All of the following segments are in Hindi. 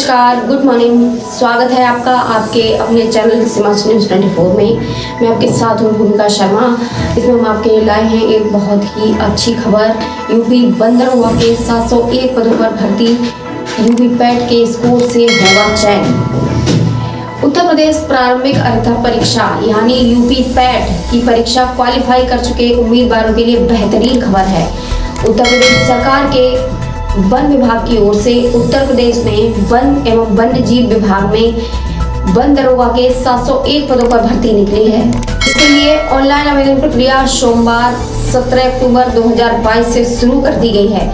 नमस्कार, गुड मॉर्निंग। स्वागत है आपका आपके अपने चैनल सीमांचल न्यूज़ 24 में। मैं आपके साथ हूँ भूमिका शर्मा। इसमें हम आपके लिए लाए हैं एक बहुत ही अच्छी खबर। यूपी बंदरगाह के 701 पदों पर भर्ती, यूपी पैट के स्कोर से होगा चयन। उत्तर प्रदेश प्रारंभिक अर्हता परीक्षा यानी यूपी पैट की परीक्षा क्वालिफाई कर चुके उम्मीदवारों के लिए बेहतरीन खबर है। उत्तर प्रदेश सरकार के वन विभाग की ओर से उत्तर प्रदेश में वन एवं वन्य जीव विभाग में वन दरोगा के 701 पदों पर भर्ती निकली है। इसके लिए ऑनलाइन आवेदन प्रक्रिया सोमवार 17 अक्टूबर 2022 से शुरू कर दी गई है।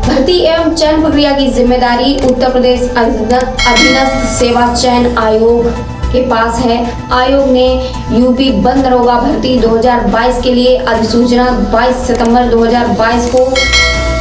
भर्ती एवं चयन प्रक्रिया की जिम्मेदारी उत्तर प्रदेश अधीनस्थ सेवा चयन आयोग के पास है। आयोग ने यूपी वन दरोगा भर्ती 2022 के लिए अधिसूचना 22 सितंबर 2022 को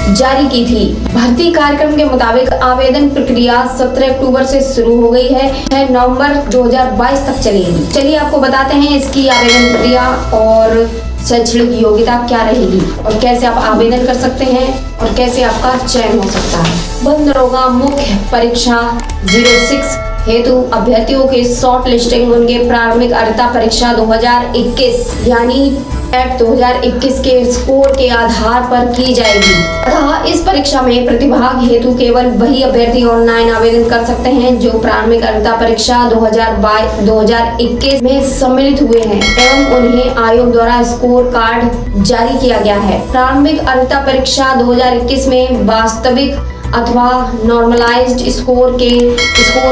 जारी की थी। भर्ती कार्यक्रम के मुताबिक आवेदन प्रक्रिया 17 अक्टूबर से शुरू हो गई है, नवंबर 2022 तक चलेगी। चलिए आपको बताते हैं इसकी आवेदन प्रक्रिया और शैक्षणिक योग्यता क्या रहेगी और कैसे आप आवेदन कर सकते हैं और कैसे आपका चयन हो सकता है। वन दरोगा मुख्य परीक्षा 06 हेतु अभ्यर्थियों के शॉर्ट लिस्टिंग उनके प्रारंभिक अर्हता परीक्षा 2021 यानी पैट 2021 के स्कोर के आधार पर की जाएगी। अतः इस परीक्षा में प्रतिभाग हेतु केवल वही अभ्यर्थी ऑनलाइन आवेदन कर सकते हैं जो प्रारंभिक अर्हता परीक्षा 2021 में सम्मिलित हुए हैं एवं उन्हें आयोग द्वारा स्कोर कार्ड जारी किया गया है। प्रारंभिक अर्हता परीक्षा 2021 में वास्तविक अथवा नॉर्मलाइज्ड स्कोर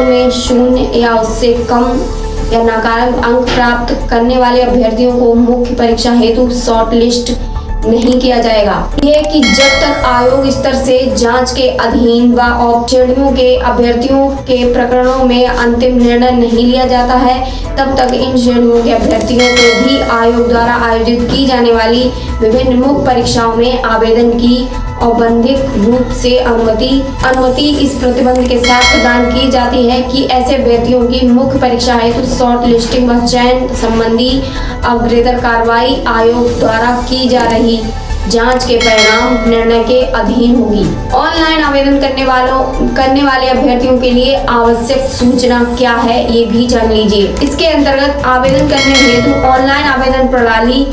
में 0 या उससे कम या नकारात्मक अंक प्राप्त करने वाले अभ्यर्थियों को मुख्य परीक्षा हेतु शॉर्ट लिस्ट नहीं किया जाएगा। यह कि जब तक आयोग स्तर से जांच के अधीन व औपश्रेणियों के अभ्यर्थियों के प्रकरणों में अंतिम निर्णय नहीं लिया जाता है, तब तक इन श्रेणियों के अभ्यर्थियों को भी आयोग द्वारा आयोजित की जाने वाली विभिन्न मुख्य परीक्षाओं में आवेदन की औपबंधिक रूप से अनुमति इस प्रतिबंध के साथ प्रदान की जाती है कि ऐसे अभ्यर्थियों की मुख्य परीक्षा हेतु शॉर्ट लिस्टिंग व चयन संबंधी अग्रेतर कार्रवाई आयोग द्वारा की जा रही जांच के परिणाम निर्णय के अधीन होगी। ऑनलाइन आवेदन करने वाले अभ्यर्थियों के लिए आवश्यक सूचना क्या है ये भी जान लीजिए। इसके अंतर्गत आवेदन करने हेतु ऑनलाइन आवेदन प्रणाली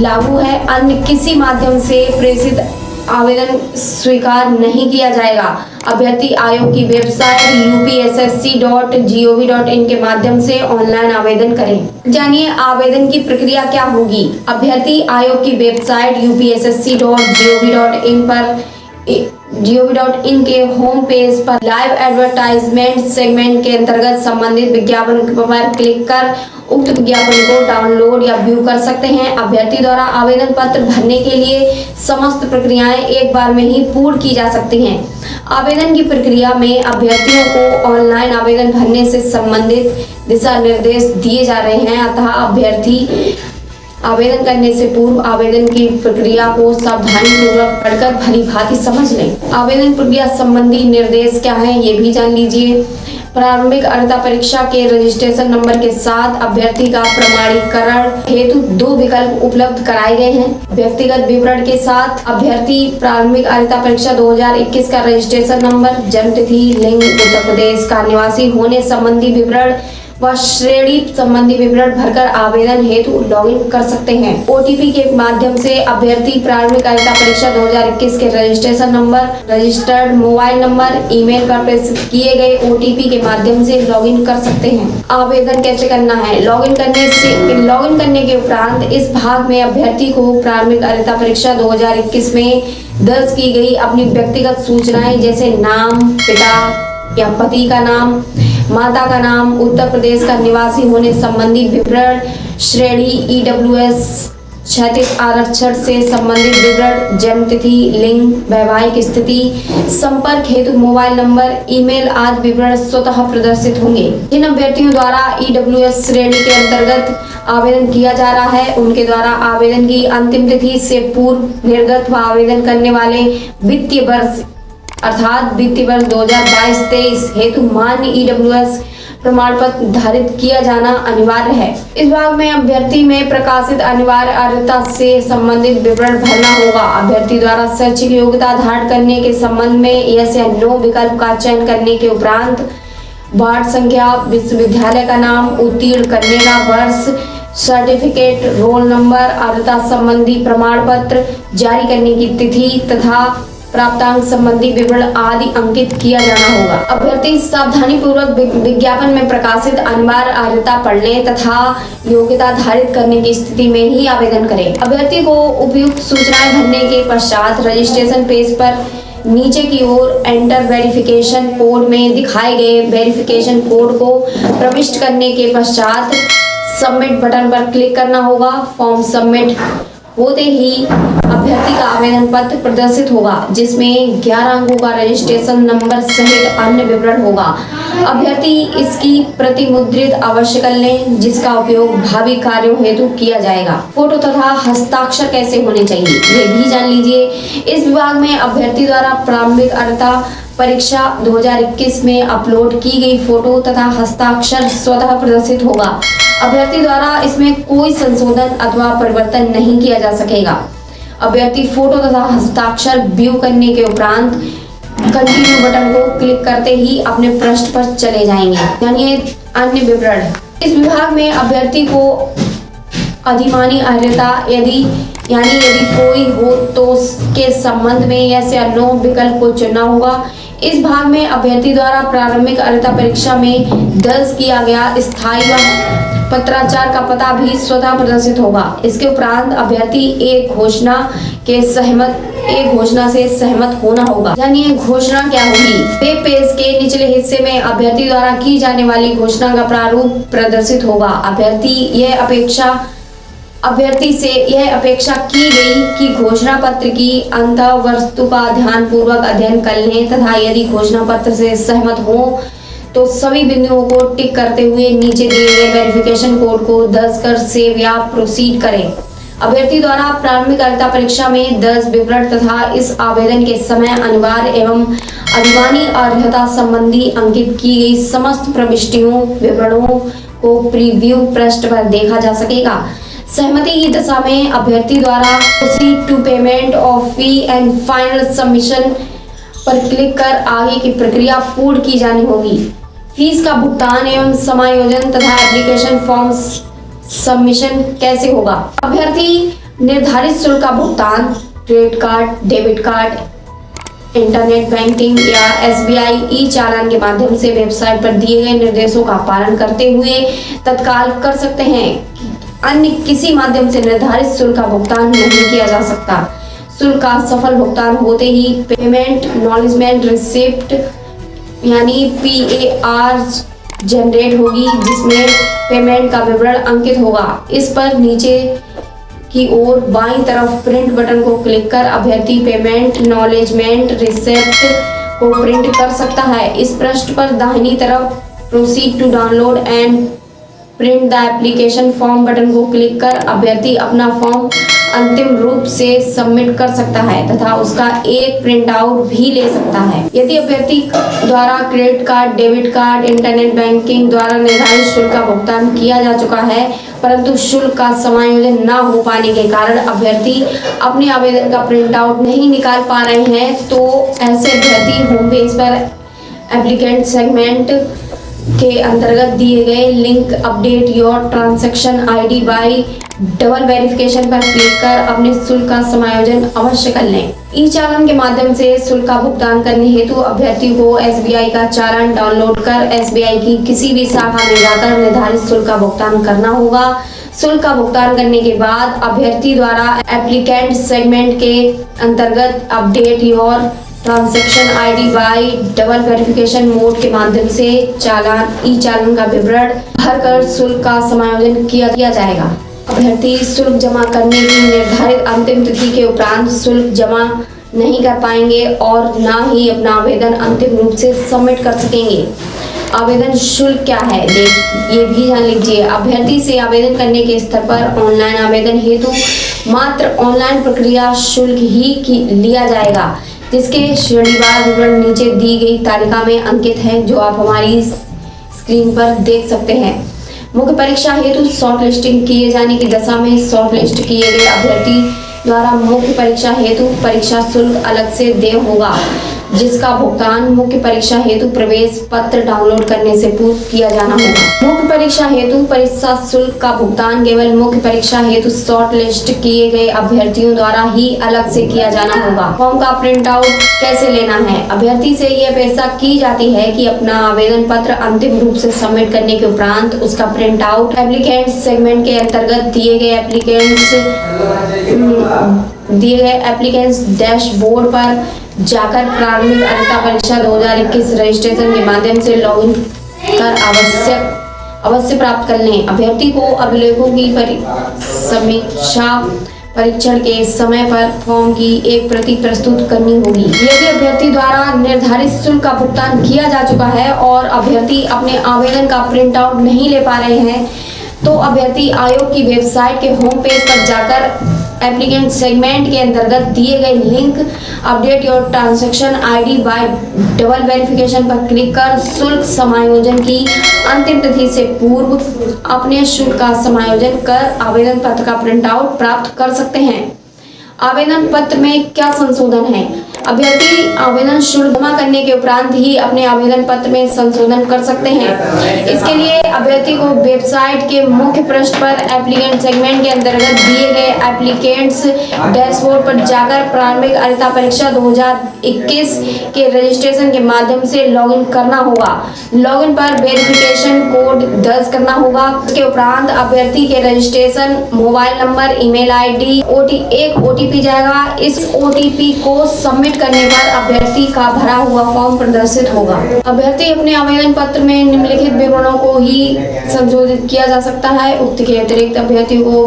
लागू है। अन्य किसी माध्यम से प्रेषित आवेदन स्वीकार नहीं किया जाएगा। अभ्यर्थी आयोग की वेबसाइट upssc.gov.in के माध्यम से ऑनलाइन आवेदन करें। जानिए आवेदन की प्रक्रिया क्या होगी। अभ्यर्थी आयोग की वेबसाइट upssc.gov.in के होम पेज पर लाइव एडवर्टाइजमेंट सेगमेंट के अंतर्गत संबंधित विज्ञापन पर क्लिक कर उक्त विज्ञापन को डाउनलोड या व्यू कर सकते हैं। अभ्यर्थी द्वारा आवेदन पत्र भरने के लिए समस्त प्रक्रियाएं एक बार में ही पूर्ण की जा सकती हैं। आवेदन की प्रक्रिया में अभ्यर्थियों को ऑनलाइन आवेदन भरने से संबंधित दिशा निर्देश दिए जा रहे हैं, अतः अभ्यर्थी आवेदन करने से पूर्व आवेदन की प्रक्रिया को सावधानीपूर्वक पढ़कर भली भांति समझ लें। आवेदन प्रक्रिया संबंधी निर्देश क्या है ये भी जान लीजिए। प्रारंभिक अर्हता परीक्षा के रजिस्ट्रेशन नंबर के साथ अभ्यर्थी का प्रमाणीकरण हेतु 2 विकल्प उपलब्ध कराए गए हैं। व्यक्तिगत विवरण के साथ अभ्यर्थी प्रारंभिक अर्हता परीक्षा 2021 का रजिस्ट्रेशन नंबर, जन्म तिथि, लिंग, उत्तर प्रदेश का निवासी होने संबंधी विवरण व श्रेणी संबंधी विवरण भरकर आवेदन हेतु लॉगिन कर सकते हैं। ओटीपी के माध्यम से अभ्यर्थी प्रारंभिक अर्हता परीक्षा 2021 के registration number, registered mobile number, email पर प्रेषित किए गए ओटीपी के माध्यम से लॉगिन कर सकते हैं। आवेदन कैसे करना है। लॉगिन करने के उपरांत इस भाग में अभ्यर्थी को प्रारंभिक अर्हता परीक्षा 2021 में दर्ज की गई अपनी व्यक्तिगत सूचनाएं जैसे नाम, पिता या पति का नाम, माता का नाम, उत्तर प्रदेश का निवासी होने संबंधी विवरण, श्रेणी ईडब्ल्यूएस क्षैतिज आरक्षण से संबंधित विवरण, जन्म तिथि, लिंग, वैवाहिक स्थिति, संपर्क हेतु मोबाइल नंबर, ईमेल आदि विवरण स्वतः प्रदर्शित होंगे। जिन अभ्यर्थियों द्वारा ईडब्ल्यूएस श्रेणी के अंतर्गत आवेदन किया जा रहा है उनके द्वारा आवेदन की अंतिम तिथि से पूर्व निर्गत व आवेदन करने वाले वित्तीय वर्ष अर्थात वित्तीय वर्ष 2022-23 हेतु मान्य ईडब्ल्यूएस प्रमाण पत्र धारित किया जाना अनिवार्य है। इस भाग में अभ्यर्थी में प्रकाशित अनिवार्य अर्हता से संबंधित विवरण भरना होगा। अभ्यर्थी द्वारा शैक्षिक योग्यता धारण करने के संबंध में यस या नो विकल्प का चयन करने के उपरांत वार्ड संख्या, विश्वविद्यालय का नाम, उत्तीर्ण करने का वर्ष, सर्टिफिकेट, रोल नंबर, अर्हता संबंधी प्रमाण पत्र जारी करने की तिथि तथा प्राप्तांक संबंधी विवरण आदि अंकित किया जाना होगा। अभ्यर्थी सावधानी पूर्वक विज्ञापन में प्रकाशित अनिवार्य अर्हता पढ़ने तथा योग्यता धारित करने की स्थिति में ही आवेदन करें। अभ्यर्थी को उपयुक्त सूचनाएं भरने के पश्चात रजिस्ट्रेशन पेज पर नीचे की ओर एंटर वेरिफिकेशन कोड में दिखाए गए वेरिफिकेशन कोड को प्रविष्ट करने के पश्चात सबमिट बटन पर क्लिक करना होगा। फॉर्म सबमिट होते ही अभ्यर्थी का आवेदन पत्र प्रदर्शित होगा, जिसमें 11 अंकों का रजिस्ट्रेशन नंबर सहित अन्य विवरण होगा। अभ्यर्थी इसकी प्रति मुद्रित अवश्य कर लें, जिसका उपयोग भावी कार्यों हेतु किया जाएगा। फोटो तथा हस्ताक्षर कैसे होने चाहिए ये भी जान लीजिए। इस विभाग में अभ्यर्थी द्वारा प्रारंभिक अर्हता परीक्षा 2021 में अपलोड की गई फोटो तथा हस्ताक्षर स्वतः प्रदर्शित होगा। अभ्यर्थी द्वारा इसमें कोई संशोधन अथवा परिवर्तन नहीं किया जा सकेगा। अभ्यर्थी फोटो तथा हस्ताक्षर व्यू करने के उपरांत कंटिन्यू बटन को क्लिक करते ही अपने पृष्ठ पर चले जाएंगे। यानी अन्य विवरण। इस विभाग में अभ्यर्थी को अधिमानी अर्हता यदि कोई हो तो उसके संबंध में यस या नो विकल्प को चुनना होगा। इस भाग में अभ्यर्थी द्वारा प्रारंभिक अर्हता परीक्षा में दर्ज किया गया स्थायी व पत्राचार का पता भी स्वतः प्रदर्शित होगा। इसके उपरांत अभ्यर्थी एक घोषणा से सहमत होना होगा। यानी ये घोषणा क्या होगी? वेब पेज के निचले हिस्से में अभ्यर्थी द्वारा की जाने वाली घोषणा का प्रारूप प्रदर्शित होगा। अभ्यर्थी से यह अपेक्षा की गई कि घोषणा पत्र की अंतः वस्तु का ध्यान पूर्वक अध्ययन कर लें तथा यदि घोषणा पत्र से सहमत हो तो सभी बिंदुओं को टिक करते हुए नीचे दिए गए वेरिफिकेशन कोड को दर्ज कर सेव या प्रोसीड करें। अभ्यर्थी द्वारा प्रारंभिक अर्हता परीक्षा में दर्ज विवरण तथा इस आवेदन के समय अनिवार्य एवं अधिमानी अर्हता संबंधी अंकित की गई समस्त प्रविष्टियों विवरणों को प्रीव्यू पृष्ठ पर देखा जा सकेगा। सहमति की दशा में अभ्यर्थी द्वारा proceed to payment of fee and final submission पर क्लिक कर आगे की प्रक्रिया पूर्ण की जानी होगी। फीस का भुगतान एवं समायोजन तथा एप्लीकेशन फॉर्म सबमिशन कैसे होगा? अभ्यर्थी निर्धारित शुल्क का भुगतान credit card, debit card, internet banking या SBI ई चालान के माध्यम से वेबसाइट पर दिए गए निर्देशों का पालन करते हुए तत्काल कर सकते हैं। अन्य किसी माध्यम से निर्धारित शुल्क का भुगतान नहीं किया जा सकता। शुल्क का सफल भुगतान होते ही पेमेंट एक्नॉलेजमेंट रिसिप्ट यानी PAR जनरेट होगी, जिसमें पेमेंट का विवरण अंकित होगा। इस पर नीचे की ओर बाईं तरफ प्रिंट बटन को क्लिक कर अभ्यर्थी पेमेंट एक्नॉलेजमेंट रिसिप्ट को प्रिंट कर सकता है। इस पृष्ठ पर दाहिनी तरफ proceed to download and print the application form button को क्लिक कर अभ्यर्थी अपना फॉर्म अंतिम रूप से सबमिट कर सकता है तथा उसका एक प्रिंट आउट भी ले सकता है। यदि अभ्यर्थी द्वारा credit card, debit card, internet banking द्वारा निर्धारित शुल्क का भुगतान किया जा चुका है परंतु शुल्क का समायोजन न हो पाने के कारण अभ्यर्थी अपने आवेदन का प्रिंट आउट नहीं निकाल पा रहे हैं, तो ऐसे अभ्यर्थी होम पेज पर एप्लीकेंट सेगमेंट के अंतर्गत दिए गए link update your transaction ID bye double verification पर क्लिक कर अपने शुल्क का समायोजन अवश्य कर लें। ई चालान के माध्यम से शुल्क का भुगतान करने हेतु अभ्यर्थी को SBI का चालान डाउनलोड कर SBI की किसी भी शाखा में जाकर निर्धारित शुल्क का भुगतान करना होगा। शुल्क का भुगतान करने के बाद अभ्यर्थी द्वारा एप्लीकेंट सेगमेंट के अंतर्गत update your transaction ID bye double verification mode के माध्यम से ई चालान का विवरण भरकर शुल्क का समायोजन किया जाएगा। अभ्यर्थी शुल्क जमा करने की निर्धारित अंतिम तिथि के उपरांत शुल्क जमा नहीं कर पाएंगे और न ही अपना आवेदन अंतिम रूप से सबमिट कर सकेंगे। आवेदन शुल्क क्या है ये भी जान लीजिए। अभ्यर्थी से आवेदन करने के स्तर पर ऑनलाइन आवेदन हेतु मात्र ऑनलाइन प्रक्रिया शुल्क ही लिया जाएगा, जिसके श्रेणीवार विवरण नीचे दी गई तालिका में अंकित है, जो आप हमारी स्क्रीन पर देख सकते हैं। मुख्य परीक्षा हेतु शॉर्ट लिस्टिंग किए जाने की दशा में शॉर्ट लिस्ट किए गए अभ्यर्थी द्वारा मुख्य परीक्षा हेतु परीक्षा शुल्क अलग से देय होगा, जिसका भुगतान मुख्य परीक्षा हेतु प्रवेश पत्र डाउनलोड करने से पूर्व किया जाना होगा। मुख्य परीक्षा हेतु परीक्षा शुल्क का भुगतान केवल मुख्य परीक्षा हेतु शॉर्ट लिस्ट किए गए अभ्यर्थियों द्वारा ही अलग से किया जाना होगा। फॉर्म का प्रिंट आउट कैसे लेना है? अभ्यर्थी से यह अपेक्षा की जाती है कि अपना आवेदन पत्र अंतिम रूप से सबमिट करने के उपरांत उसका प्रिंट आउट एप्लीकेंट सेगमेंट के अंतर्गत दिए गए एप्लीकेंट्स डैशबोर्ड पर जाकर प्रारंभिक अर्हता परीक्षा 2021 रजिस्ट्रेशन के माध्यम से लॉगिन कर अवश्य प्राप्त कर लें। अभ्यर्थी को अभिलेखों की समीक्षा परीक्षण के समय पर फॉर्म की एक प्रति प्रस्तुत करनी होगी। यदि अभ्यर्थी द्वारा निर्धारित शुल्क का भुगतान किया जा चुका है और अभ्यर्थी अपने आवेदन का प्रिंट आउट नहीं ले पा रहे हैं, तो अभ्यर्थी आयोग की वेबसाइट के होम पेज पर जाकर एप्लीकेंट सेगमेंट के अंतर्गत दिए गए link update your transaction ID bye double verification पर क्लिक कर शुल्क समायोजन की अंतिम तिथि से पूर्व अपने शुल्क का समायोजन कर आवेदन पत्र का प्रिंट आउट प्राप्त कर सकते हैं। आवेदन पत्र में क्या संशोधन है? अभ्यर्थी आवेदन शुल्क जमा करने के उपरांत ही अपने आवेदन पत्र में संशोधन कर सकते हैं। इसके लिए अभ्यर्थी को वेबसाइट के मुख्य पृष्ठ पर एप्लीकेंट सेगमेंट के अंतर्गत दिए गए एप्लीकेंट्स डैशबोर्ड पर जाकर प्रारंभिक अर्हता परीक्षा 2021 के रजिस्ट्रेशन के माध्यम से लॉगिन करना होगा। लॉगिन पर वेरिफिकेशन कोड दर्ज करना होगा। इसके उपरांत अभ्यर्थी के registration mobile number, email ID, एक ओटीपी जाएगा। इस ओटीपी को सबमिट करने पर अभ्यर्थी का भरा हुआ फॉर्म प्रदर्शित होगा। अभ्यर्थी अपने आवेदन पत्र में निम्नलिखित विवरणों को ही संशोधित किया जा सकता है। उक्त के अतिरिक्त अभ्यर्थी को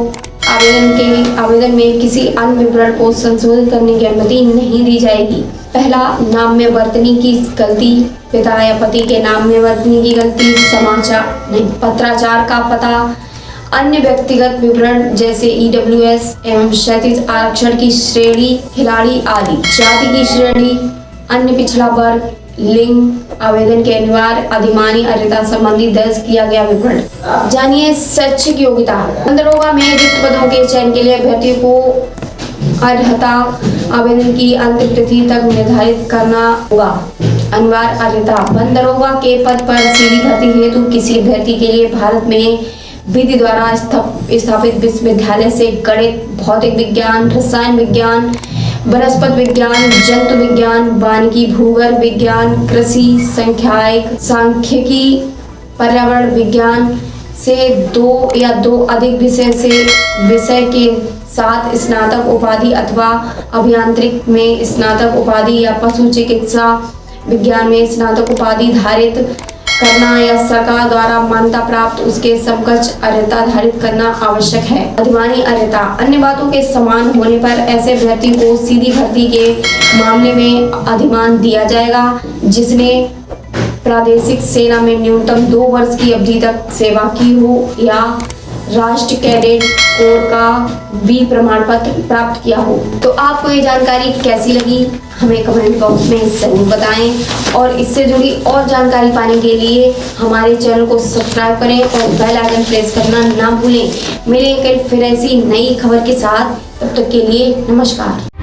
आवेदन में किसी अन्य विवरण को संशोधित करने की अनुमति नहीं दी जाएगी। पहला, नाम में वर्तनी की गलती, पिता या पति के नाम में वर्तनी की गलती, पत्राचार का पता, अन्य व्यक्तिगत विवरण जैसे ईडब्ल्यूएस एवं क्षैतिज आरक्षण की श्रेणी, खिलाड़ी आदि, जाति की श्रेणी, अन्य पिछड़ा वर्ग, लिंग, आवेदन के अनिवार्य अधिमानी अर्हता संबंधी दर्ज किया गया विवरण। जानिए शैक्षिक योग्यता। दरोगा में रिक्त पदों के चयन के लिए अभ्यर्थी को अर्हता आवेदन की अंतिम तिथि तक निर्धारित करना होगा। अनिवार्य अर्हता। दरोगा के पद पर सीधी भर्ती हेतु किसी अभ्यर्थी के लिए भारत में विधि द्वारा स्थापित विश्वविद्यालय से गणित, भौतिक विज्ञान, रसायन विज्ञान, वनस्पति विज्ञान, जंतु विज्ञान, वानिकी, भूगर्भ विज्ञान, कृषि, सांख्यिकी, पर्यावरण विज्ञान से 2 या 2 अधिक विषय के साथ स्नातक उपाधि अथवा अभियांत्रिक में स्नातक उपाधि या पशु चिकित्सा विज्ञान में स्नातक उपाधि धारित करना या सरकार द्वारा मान्यता प्राप्त उसके समकक्ष अर्हता धारित करना आवश्यक है। अधिमानी अर्हता। अन्य बातों के समान होने पर ऐसे अभ्यर्थी को सीधी भर्ती के मामले में अधिमान दिया जाएगा जिसने प्रादेशिक सेना में न्यूनतम 2 वर्ष की अवधि तक सेवा की हो या राष्ट्रीय कैडेट कोर का बी प्रमाण पत्र प्राप्त किया हो। तो आपको ये जानकारी कैसी लगी हमें कमेंट बॉक्स में जरूर बताएं और इससे जुड़ी और जानकारी पाने के लिए हमारे चैनल को सब्सक्राइब करें और बेल आइकन प्रेस करना ना भूलें। मिलेंगे कल फिर ऐसी नई खबर के साथ, तब तक के लिए नमस्कार।